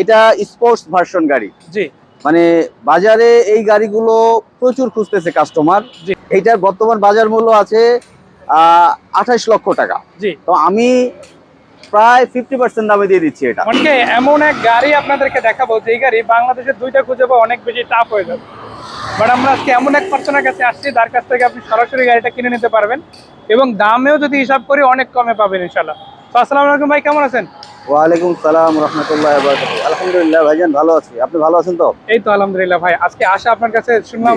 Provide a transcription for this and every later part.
এটা sports version গাড়ি। জি মানে বাজারে এই গাড়িগুলো প্রচুর খুঁজতেছে কাস্টমার। জি এইটার বর্তমান বাজার মূল্য আছে 28 লক্ষ টাকা। জি। তো আমি প্রায় 50% দামে দিয়ে দিচ্ছি এটা। মানে এমন এক গাড়ি আপনাদেরকে দেখাবো যে গাড়ি বাংলাদেশের দুইটা খুঁজে পাওয়া অনেক বেশি টাফ হয়ে যাবে। বাট আমরা আজকে এমন এক পার্সনের কাছে আসছি যার কাছ থেকে আপনি সরাসরি গাড়িটা কিনে নিতে পারবেন এবং দামেও যদি হিসাব করি অনেক কমে পাবেন ইনশাল্লাহ। তো আসসালামু আলাইকুম ভাই, কেমন আছেন? ওয়ালাইকুম সালাম রাহমাতুল্লাহি ওয়া বারাকাতুহু। আলহামদুলিল্লাহ ভাইজান, ভালো আছি। আপনি ভালো আছেন তো? এই তো আলহামদুলিল্লাহ ভাই। আজকে আসা আপনার কাছে শুনলাম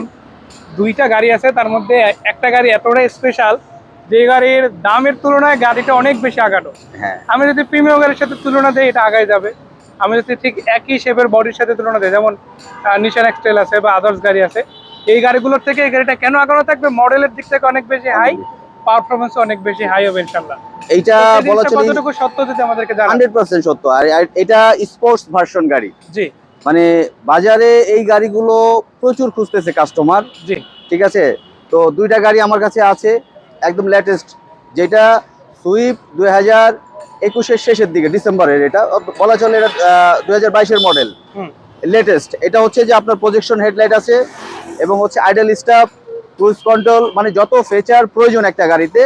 দুইটা গাড়ি আছে, তার মধ্যে একটা গাড়ি এতটাই স্পেশাল যে গাড়ির দামের তুলনায় গাড়িটা অনেক বেশি আগানো। হ্যাঁ। আমি যদি প্রিমিয়াম গাড়ির সাথে তুলনা দিই এটা আগায় যাবে। আমি যদি ঠিক একই শেপের বডির সাথে তুলনা দিই, যেমন নিশান এক্সটেল আছে বা আদার্স গাড়ি আছে, এই গাড়িগুলোর থেকে এই গাড়িটা কেন আগানো থাকবে? মডেলের দিক থেকে অনেক বেশি হাই, পারফরমেন্স অনেক বেশি হাই হবে ইনশাআল্লাহ। এইটা বলা চলে কতটুকু সত্য যদি আমাদেরকে জানান। 100% সত্য। আর এটা স্পোর্টস ভার্সন গাড়ি। জি। মানে বাজারে এই গাড়িগুলো প্রচুর খুঁজতেছে কাস্টমার। জি। ঠিক আছে। তো দুইটা গাড়ি আমার কাছে আছে একদম লেটেস্ট, যেটা সুইফট 2021-এর শেষের দিকে, ডিসেম্বরের। এটা বলা চলে এটা 2022-এর মডেল, লেটেস্ট। এটা হচ্ছে যে আপনার প্রজেকশন হেডলাইট আছে এবং হচ্ছে আইডল স্টপ, ক্রুজ কন্ট্রোল, মানে যত ফিচার প্রয়োজন একটা গাড়িতে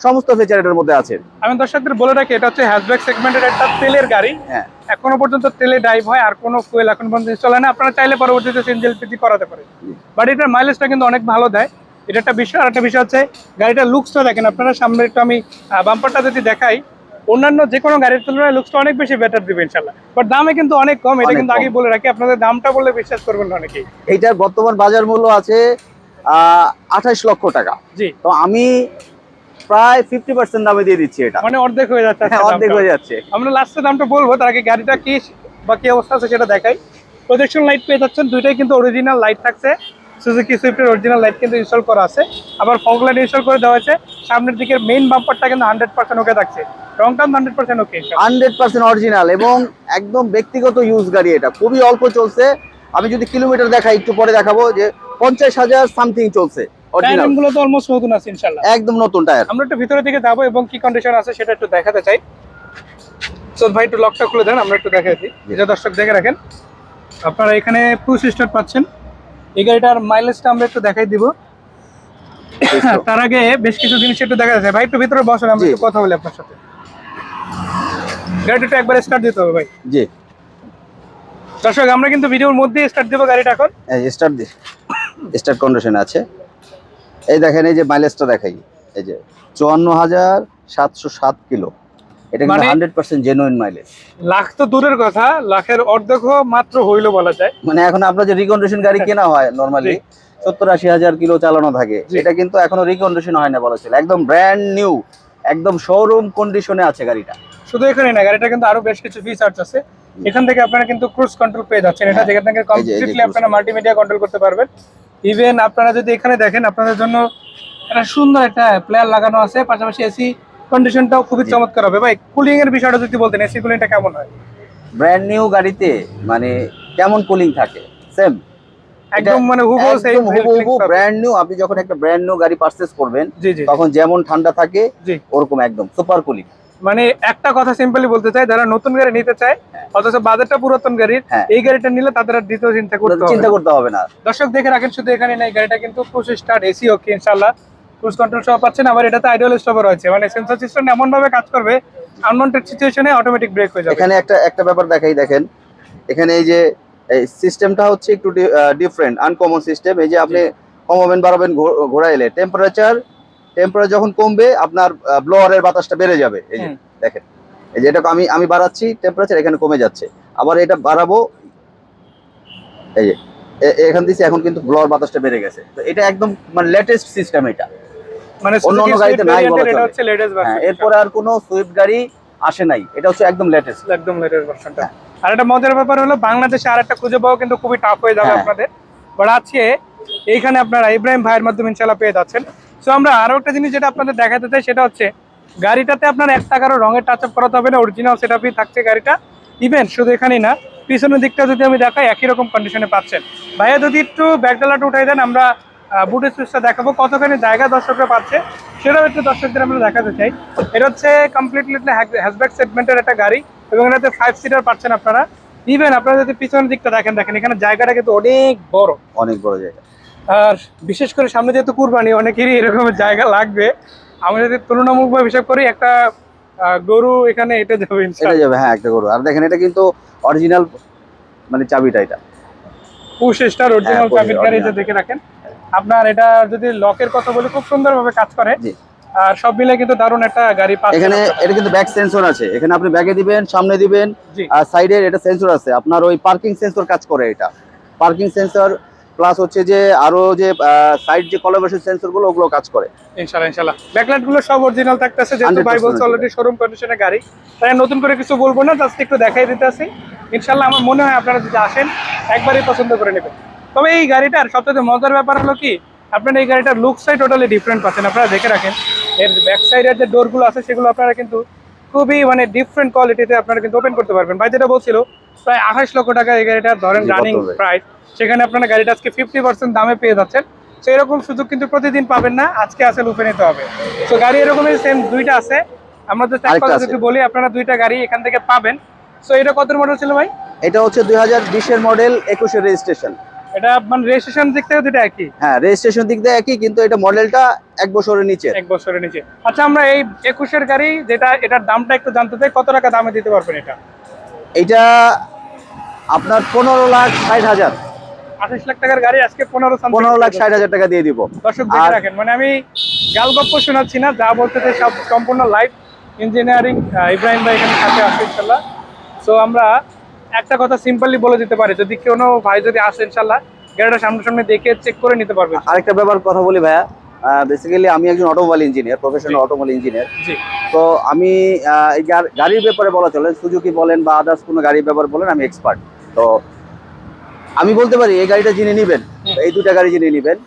সমস্ত ফিচার এটার মধ্যে আছে। আমি দর্শকদের বলে রাখি, এটা হচ্ছে হ্যাশব্যাক সেগমেন্টের একটা তেলের গাড়ি। হ্যাঁ। এখনো পর্যন্ত তেলে ড্রাইভ হয়, আর কোনো ফুয়েল এখন পর্যন্ত চলে না। আপনারা চাইলে পরবর্তীতে সিএনজি এলপিজি করাতে পারেন, বাট এটার মাইলেজটা কিন্তু অনেক ভালো দেয়। এটা একটা বিষয়। আর একটা বিষয় হচ্ছে গাড়িটার লুকসটা দেখেন আপনারা। সামনে একটু আমি বাম্পারটা যদি দেখাই, অন্যান্য যে কোনো গাড়ির তুলনায় লুকসটা অনেক বেশি বেটার দিবে ইনশাল্লাহ। বাট দামে কিন্তু অনেক কম। এটা কিন্তু আগেই বলে রাখি, আপনাদের দামটা বললে বিশ্বাস করবেন না অনেকেই। এইটার বর্তমান বাজার মূল্য আছে 28 লক্ষ টাকা। জি। তো আমি প্রায় 50% দামে দিয়ে দিচ্ছি এটা। মানে অর্ধেক হয়ে যাচ্ছে। অর্ধেক হয়ে যাচ্ছে। আমরা লাস্টে দামটা বলবো, তার আগে গাড়িটা কি বা কি অবস্থা আছে সেটা দেখাই। প্রজেকশন লাইট পেয়ে যাচ্ছেন, দুইটাই কিন্তু অরিজিনাল লাইট থাকছে। সুজুকি সুইফটের অরিজিনাল লাইট কিন্তু ইনস্টল করা আছে, আবার ফগ লাইট ইনস্টল করে দেওয়া হয়েছে। সামনের দিকের মেইন বাম্পারটা কিন্তু 100% ওকে থাকছে। রং টার্ম 100% ওকে, 100% অরিজিনাল এবং একদম ব্যক্তিগত ইউজ গাড়ি। এটা খুবই অল্প চলছে। আমি যদি কিলোমিটার দেখাই, একটু পরে দেখাবো, যে 50,000 সামথিং চলছে। টায়ারগুলো তো অলমোস্ট নতুন আছে ইনশাআল্লাহ, একদম নতুন টায়ার। আমরা একটু ভিতরের দিকে যাবো এবং কি কন্ডিশন আছে সেটা একটু দেখাতে চাই। সো ভাই একটু লকটা খুলে দেন, আমরা একটু দেখাই দিই। এটা দর্শক দেখে রাখেন, আপনারা এখানে পুশ স্টার্ট পাচ্ছেন। এই গাড়িটার মাইলেজটা আমরা একটু দেখাই দিব। তার আগে বেশ কিছু জিনিস একটু দেখা যাচ্ছে। ভাই একটু ভিতরে বসেন, আমরা একটু কথা বলি আপনার সাথে। গাড়িটা একবার স্টার্ট দিতে হবে ভাই। জি দর্শক, আমরা কিন্তু ভিডিওর মধ্যে স্টার্ট দেবো গাড়িটা এখন। স্টার্ট দি, স্টার্ট কন্ডিশনে আছে। এই দেখেন, এই যে মাইলেজটা দেখাই, এই যে 54,707 কিলো। এটা কিন্তু 100% জেনুইন মাইলেজ। লাখ তো দূরের কথা, লাখের অর্ধেকও মাত্র হইলো বলা যায়। মানে এখন আপনার যে রিকন্ডিশন গাড়ি কেনা হয় নরমালি 70-80 হাজার কিলো চালানো থাকে, এটা কিন্তু এখনো রিকন্ডিশন হয় না বলা ছিল। একদম ব্র্যান্ড নিউ, একদম শোরুম কন্ডিশনে আছে গাড়িটা। শুধু এখানে না, গাড়িটা কিন্তু আরো বেশ কিছু ফিচার্স আছে। এখান থেকে আপনারা কিন্তু ক্রুজ কন্ট্রোল পেয়ে যাচ্ছেন। এটা যেখান থেকে কমপ্লিটলি আপনারা মাল্টিমিডিয়া কন্ট্রোল করতে পারবেন। ইভেন আপনারা যদি এখানে দেখেন, আপনাদের জন্য একটা সুন্দর একটা প্লেয়ার লাগানো আছে, পাশাপাশি এসি কন্ডিশনটাও খুবই চমৎকার হবে। ভাই কুলিং এর বিষয়টা যদি বলতেন, এসি কুলিংটা কেমন হয়? ব্র্যান্ড নিউ গাড়িতে মানে কেমন কুলিং থাকে সেম, একদম মানে হুবহু ব্র্যান্ড নিউ। আপনি যখন একটা ব্র্যান্ড নিউ গাড়ি পারচেজ করবেন, জি জি, তখন যেমন ঠান্ডা থাকে ওরকম একদম সুপার কুলিং। মানে একটা কথা সিম্পলি বলতে চাই, যারা নতুন গাড়ি নিতে চায় অথচ বাজেটটা পুরাতন গাড়ির, এই গাড়িটা নিলে তাদের আর দ্বিতীয় চিন্তা করতে হবে না। দর্শক দেখে রাখেন, শুধু এখানে নাই, গাড়িটা কিন্তু পুশ স্টার্ট, এসি ওকে ইনশাআল্লাহ, ক্রুজ কন্ট্রোল সহ পাচ্ছেন। আবার এটাতে আইডল স্টপ রয়েছে, মানে সেন্সর সিস্টেম এমন ভাবে কাজ করবে আনওয়ান্টেড সিচুয়েশনে অটোমেটিক ব্রেক হয়ে যাবে। এখানে একটা ব্যাপার দেখাই, দেখেন এখানে এই যে সিস্টেমটা হচ্ছে একটু ডিফারেন্ট, আনকমন সিস্টেম। এই যে আপনি কমাবেন বাড়াবেন ঘোরাইলে টেম্পারেচার যখন কমবে, আপনার ব্লোয়ারের বাতাসটা বেড়ে যাবে। এই যে দেখেন, এই যে এটা আমি বাড়াচ্ছি টেম্পারেচার, এখানে কমে যাচ্ছে। আবার এটা বাড়াবো, এই যে এখান থেকে এখন কিন্তু ব্লোয়ার বাতাসটা বেড়ে গেছে। তো এটা একদম মানে লেটেস্ট সিস্টেম। এটা মানে অন্য গাড়িতে নাই বলা এটা হচ্ছে লেটেস্ট ভার্সন। এরপরে আর কোনো সুইফট গাড়ি আসে নাই, এটা হচ্ছে একদম লেটেস্ট ভার্সনটা। আর একটা মজার ব্যাপার হলো, বাংলাদেশে আর একটা খুঁজে পাওয়া কিন্তু খুবই টাফ হয়ে যাবে আপনাদের। বাট আজকে এইখানে আপনারা ইব্রাহিম ভাইয়ের মাধ্যমে ইনশাআল্লাহ পেয়ে যাচ্ছেন। সো আমরা আরো একটা জিনিস যেটা আপনাদের দেখাতে চাই, সেটা হচ্ছে গাড়িটাতে আপনার 1 টাকারও রঙের টাচ আপ করাতে হবে না, অরিজিনাল সেটআপই থাকছে গাড়িটা। ইভেন শুধু এখানেই না, পিছনের দিকটা যদি আমি দেখাই, একই রকম কন্ডিশনে পাচ্ছেন। ভাইয়া যদি একটু ব্যাকডালাটা উঠাই দেন, আমরা বুটের স্পেসটা দেখাবো, কতখানি জায়গা দর্শকরা পাচ্ছে সেটাও একটু দর্শকদের আমরা দেখাতে চাই। এটা হচ্ছে কমপ্লিটলি হ্যাশব্যাক সেগমেন্টের একটা গাড়ি এবং এটাতে 5 সিটার পাচ্ছেন আপনারা। ইভেন আপনারা যদি পিছনের দিকটা দেখেন, এখানে জায়গাটা কিন্তু অনেক বড়। অনেক বড় জায়গা। আর বিশেষ করে সামনে যেহেতু কুরবানি, অনেকেরই এরকম জায়গা লাগবে। আমি যদি তুলনামূলকভাবে হিসাব করি, একটা গরু এখানে এটা যাবে এটা ইনশাআল্লাহ। যাবে, হ্যাঁ একটা গরু। আর দেখেন এটা কিন্তু অরিজিনাল মানে চাবিটা এটা। পুশ স্টার অরিজিনাল পুশ চাবির গাড়ি, যে original। দেখে রাখেন। আপনার এটা যদি লকের কথা বলি, খুব সুন্দরভাবে কাজ করে। জি। আর সব মিলে কিন্তু দারুণ একটা গাড়ি পাচ্ছেন এখানে আপনারা। এটা কিন্তু ব্যাক সেন্সর আছে, এখানে আপনি ব্যাগে দিবেন, সামনে দিবেন, জি আর সাইডে এটা সেন্সর আছে। আপনার ওই পার্কিং সেন্সর কাজ করে এটা। পার্কিং সেন্সর প্লাস হচ্ছে যে আরো যে সাইড যে কলাবরেশন সেন্সর গুলো, ওগুলো কাজ করে। ইনশাআল্লাহ ব্যাকলাইট গুলো সব অরিজিনাল থাকতেছে, যেহেতু 100% ভাই বলছে অলরেডি শোরুম কন্ডিশনের গাড়ি, তাই নতুন করে কিছু বলবো না, জাস্ট একটু দেখাই দিতে আসি। ইনশাআল্লাহ আমার মনে হয় আপনারা যদি আসেন একবারই পছন্দ করে নেবেন। তবে এই গাড়িটার সবচেয়ে মজার ব্যাপার হলো কি, আপনারা এই গাড়িটার লুকসটাই টোটালি ডিফারেন্ট পাচ্ছেন। আপনারা দেখে রাখেন, এর ব্যাক সাইডের যে ডোরগুলো আছে সেগুলো আপনারা কিন্তু খুবই মানে ডিফারেন্ট কোয়ালিটিতে আপনারা কিন্তু ওপেন করতে পারবেন। ভাই যেটা বলছিল, প্রায় 28 লক্ষ টাকা এই গাড়িটার ধরেন জি, রানিং বর্তমানে। প্রাইস, সেখানে আপনারা গাড়িটা আজকে 50% দামে পেয়ে যাচ্ছেন। তো এরকম সুযোগ কিন্তু প্রতিদিন পাবেন না, আজকে আছে লুপে নিতে হবে। তো গাড়ি এরকমই সেম দুইটা আছে। আমরা তো এক আরেকটা কথা আছে। যদি বলি, আপনারা দুইটা গাড়ি এখান থেকে পাবেন। তো এটা কত মডেল ছিল ভাই? এটা হচ্ছে 2020 এর মডেল, 21 এর রেজিস্ট্রেশন। এটা মানে রেজিস্ট্রেশন দিক থেকে দুইটা একই, হ্যাঁ রেজিস্ট্রেশন দিক দিয়ে একই, কিন্তু এটা মডেলটা 1 বছরের নিচে। 1 বছরের নিচে। আচ্ছা, আমরা এই 21 গাড়ি যেটা, এটার দামটা একটু জানতে চাই, কত টাকা দামে দিতে পারবেন এটা? এটা আপনার 15,60,000। 28 লাখ টাকার গাড়ি আজকে 15,60,000 টাকা দিয়ে দিব। দর্শক দেখে আর- রাখেন, মানে আমি গালগপ্প শোনাচ্ছি না, যা বলতেছে সব সম্পূর্ণ লাইভ। ইঞ্জিনিয়ারিং ইব্রাহিম ভাই এখানে সাথে আছে ইনশাল্লাহ। সো আমরা একটা কথা সিম্পলি বলে দিতে পারি, যদি কোনো ভাই যদি আসে ইনশাল্লাহ গাড়িটা সামনে দেখে চেক করে নিতে পারবে। আরেকটা ব্যাপার কথা বলি ভাইয়া, বেসিক্যালি আমি একজন automobile engineer, professional automobile engineer. জি তো আমি এই গাড়ির ব্যাপারে বলা চলে, সুজুকি বলেন বা আদার্স কোনো গাড়ির ব্যাপারে বলেন, আমি এক্সপার্ট। তো আমি বলতে পারি এই গাড়িটা যিনি নেবেন, এই দুটা গাড়ি যিনি নেবেন,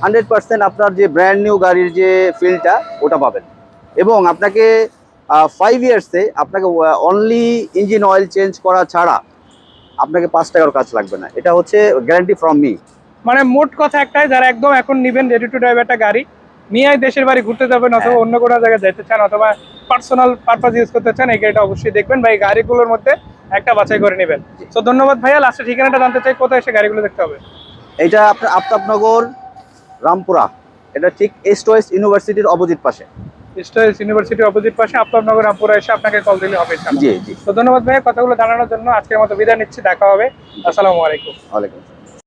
100% আপনার যে ব্র্যান্ড নিউ গাড়ির যে ফিলটা ওটা পাবেন। এবং আপনাকে 5 ইয়ার্সে আপনাকে অনলি ইঞ্জিন অয়েল চেঞ্জ করা ছাড়া আপনাকে 5 টাকার কাজ লাগবে না। এটা হচ্ছে গ্যারান্টি ফ্রম মি। মানে মোট কথা একটাই, যারা একদম এখন নিবেন রেডি টু ড্রাইভ একটা গাড়ি নিয়ে দেশের বাড়ি ঘুরতে যাবেন, অথবা অন্য কোনো জায়গায় যেতে চান, অথবা পার্সোনাল পারপাস ইউজ করতে চান, এই গাড়িটা অবশ্যই দেখবেন ভাই, গাড়িগুলোর মধ্যে একটা বাছাই করে নেবেন। তো ধন্যবাদ ভাইয়া। লাস্টে ঠিকানাটা জানতে চাই, কোথায় এসে গাড়িগুলো দেখতে হবে? এটা আপনার আফতাবনগর, রামপুরা। এটা ঠিক ইস্ট ওয়েস্ট ইউনিভার্সিটির অপোজিট পাশে। স্টাইলস ইউনিভার্সিটির অপোজিট পাশে আপনার রামপুরা এসে আপনাকে কল দিলে হবে ইনশাআল্লাহ। জি জি। তো ধন্যবাদ ভাইয়া কথাগুলো জানানোর জন্য। আজকের মতো বিদায় নিচ্ছি, দেখা হবে। আসসালামু আলাইকুম। ওয়ালাইকুম আসসালাম।